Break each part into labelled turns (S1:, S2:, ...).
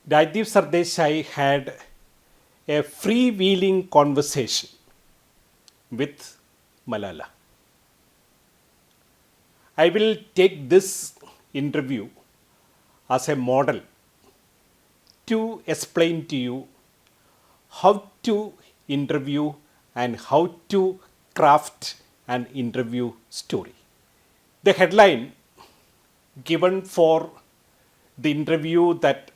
S1: Rajdeep Sardesai had a freewheeling conversation with Malala. I will take this interview as a model to explain to you how to interview and how to craft an interview story. The headline given for the interview that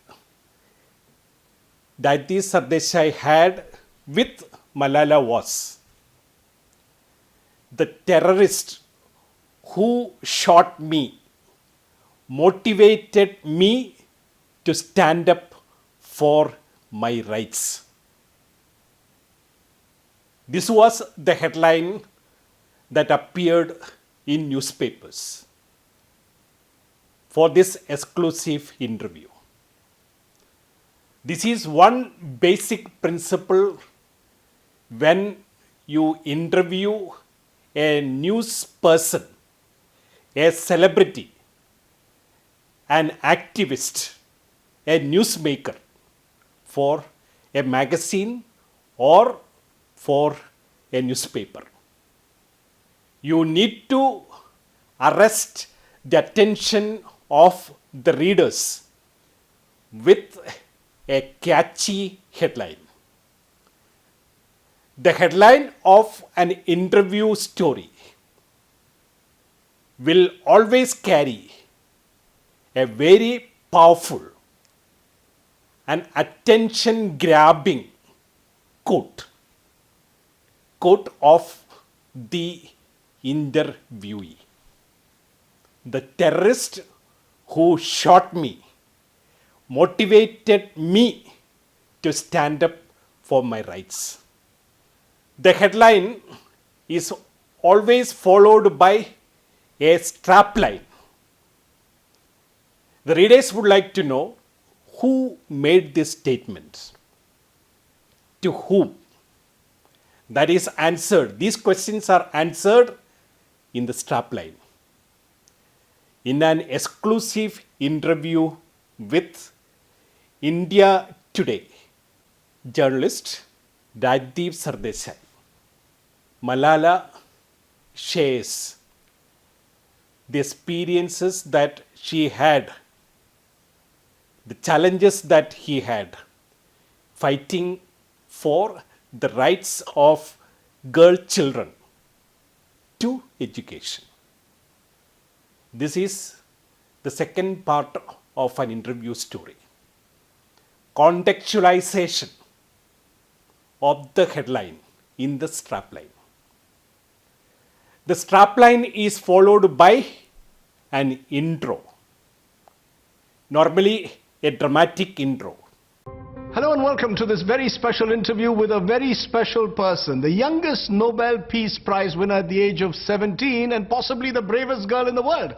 S1: Rajdeep Sardesai had with Malala was "The terrorist who shot me motivated me to stand up for my rights." This was the headline that appeared in newspapers for this exclusive interview. This is one basic principle when you interview a news person, a celebrity, an activist, a newsmaker for a magazine or for a newspaper. You need to arrest the attention of the readers with a catchy headline. The headline of an interview story will always carry a very powerful and attention grabbing quote of the interviewee. "The terrorist who shot me motivated me to stand up for my rights." The headline is always followed by a strapline. The readers would like to know who made this statement, to whom. That is answered. These questions are answered in the strapline. In an exclusive interview with India Today journalist Rajdeep Sardesai, Malala shares the experiences that she had, the challenges that he had fighting for the rights of girl children to education. This is the second part of an interview story. Contextualization of the headline in the strapline. The strapline is followed by an intro, normally a dramatic intro.
S2: Hello and welcome to this very special interview with a very special person, the youngest Nobel Peace Prize winner at the age of 17 and possibly the bravest girl in the world.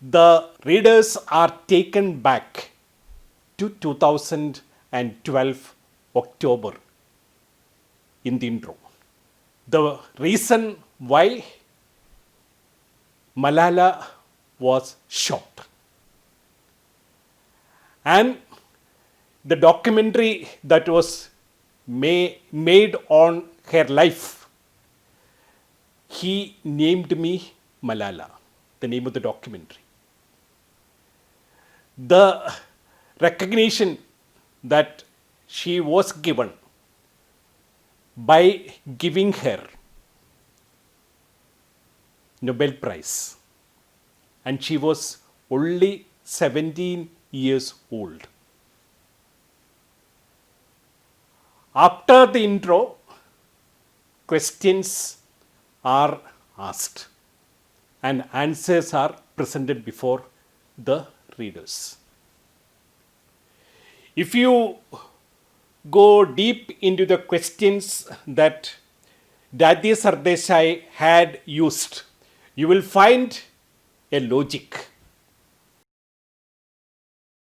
S1: The readers are taken back to 2012 October in the intro. The reason why Malala was shot. And the documentary that was made on her life, he named me Malala, the name of the documentary. The recognition that she was given by giving her Nobel Prize, and she was only 17 years old. After the intro, questions are asked and answers are presented before the readers. If you go deep into the questions that Rajdeep Sardesai had used, you will find a logic.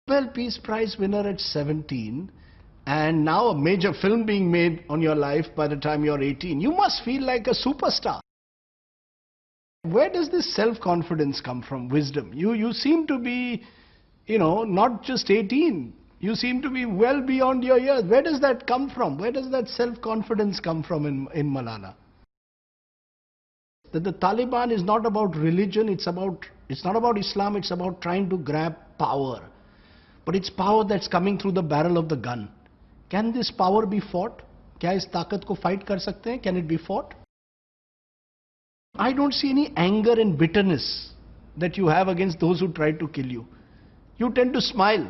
S2: Nobel Peace Prize winner at 17 and now a major film being made on your life by the time you're 18. You must feel like a superstar. Where does this self-confidence come from, wisdom? You seem to be, not just 18. You seem to be well beyond your years. Where does that come from? Where does that self-confidence come from in Malala? That the Taliban is not about religion, it's not about Islam, it's about trying to grab power. But it's power that's coming through the barrel of the gun. Can this power be fought? क्या इस ताकत को fight कर सकते हैं? Can it be fought? I don't see any anger and bitterness that you have against those who tried to kill you. You tend to smile.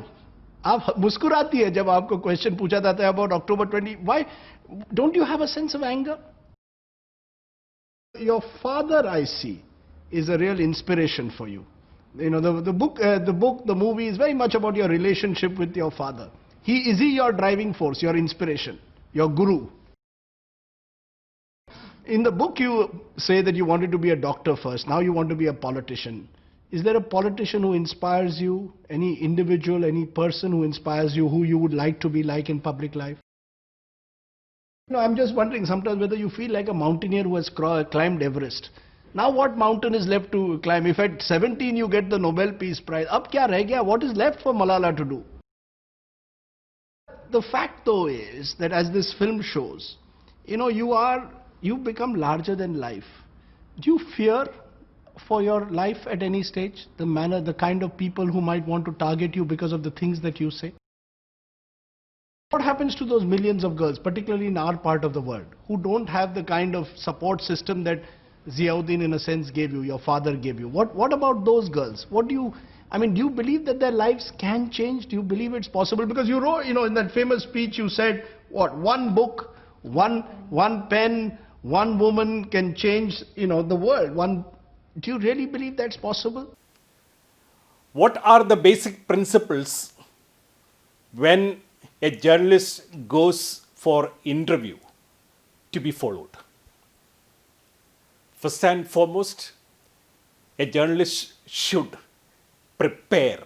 S2: आप मुस्कुराती है जब आपको क्वेश्चन पूछा जाता है about October 20. Why don't you have a sense of anger? Your father, I see, is a real inspiration for you. You know, the movie is very much about your relationship with your father. Is he your driving force, your inspiration, your guru? In the book you say that you wanted to be a doctor first, now you want to be a politician. Is there a politician who inspires you? Any individual, any person who inspires you, who you would like to be like in public life? No, I'm just wondering sometimes whether you feel like a mountaineer who has climbed Everest. Now what mountain is left to climb? If at 17 you get the Nobel Peace Prize, ab kya reh gaya? What is left for Malala to do? The fact though is that as this film shows, you know, you become larger than life. Do you fear for your life at any stage? The kind of people who might want to target you because of the things that you say? What happens to those millions of girls, particularly in our part of the world, who don't have the kind of support system that Ziauddin in a sense gave you, your father gave you? What about those girls? Do you believe that their lives can change? Do you believe it's possible? Because you wrote, you know, in that famous speech you said, what, one book, one pen, one woman can change, you know, the world. Do you really believe that's possible?
S1: What are the basic principles when a journalist goes for interview to be followed? First and foremost, a journalist should prepare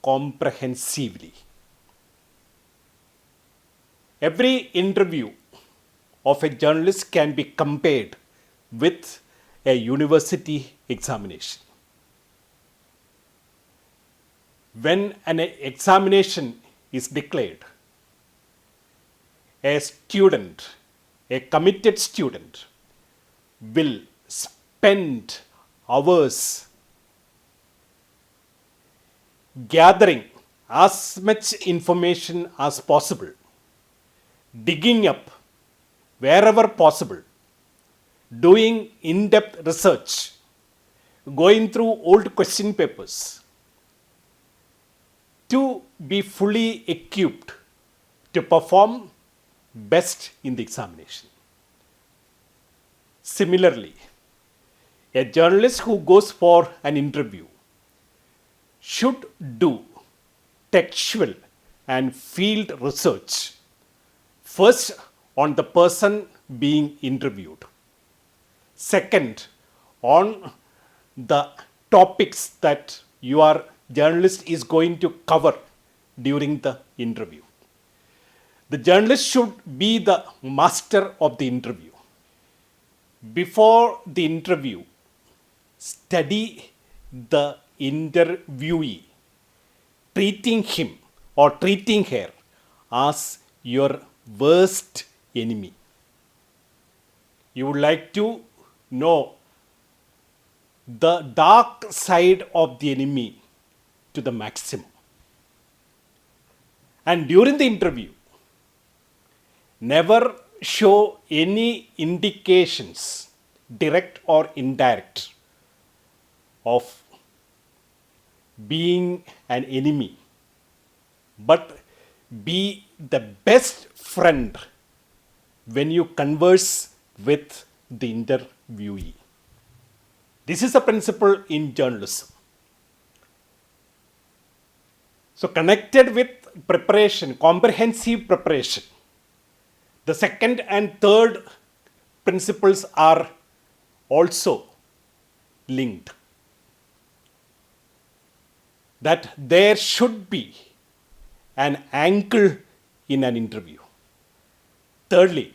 S1: comprehensively. Every interview of a journalist can be compared with a university examination. When an examination is declared, a student, a committed student, will spend hours gathering as much information as possible, digging up wherever possible, doing in-depth research, going through old question papers, to be fully equipped to perform best in the examination. Similarly, a journalist who goes for an interview should do textual and field research, first on the person being interviewed, second on the topics that your journalist is going to cover during the interview. The journalist should be the master of the interview. Before the interview, study the interviewee, treating him or treating her as your worst enemy. You would like to know the dark side of the enemy to the maximum. And during the interview, never show any indications, direct or indirect, of being an enemy, but be the best friend when you converse with the interviewee. This is a principle in journalism. So, connected with preparation, comprehensive preparation, the second and third principles are also linked. That there should be an angle in an interview. Thirdly,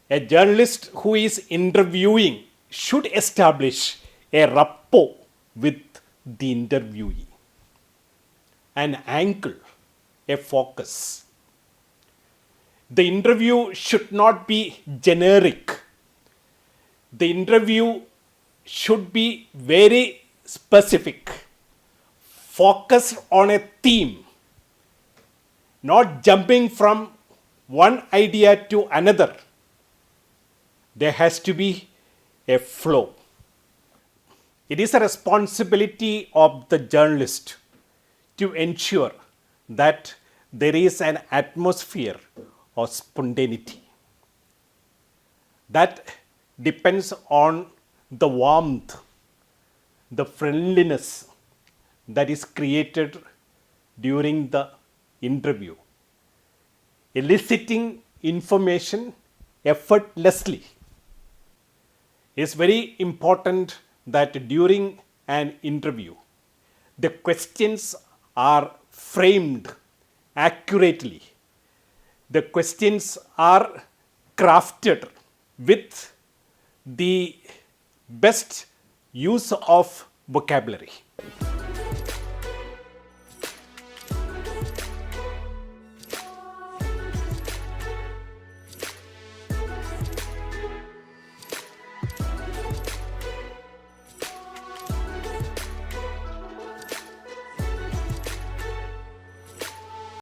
S1: a journalist who is interviewing should establish a rapport with the interviewee. An angle, a focus. The interview should not be generic. The interview should be very specific, focused on a theme, not jumping from one idea to another. There has to be a flow. It is a responsibility of the journalist to ensure that there is an atmosphere of spontaneity. That depends on the warmth, the friendliness that is created during the interview, eliciting information effortlessly. It's very important that during an interview, the questions are framed accurately. The questions are crafted with the best use of vocabulary.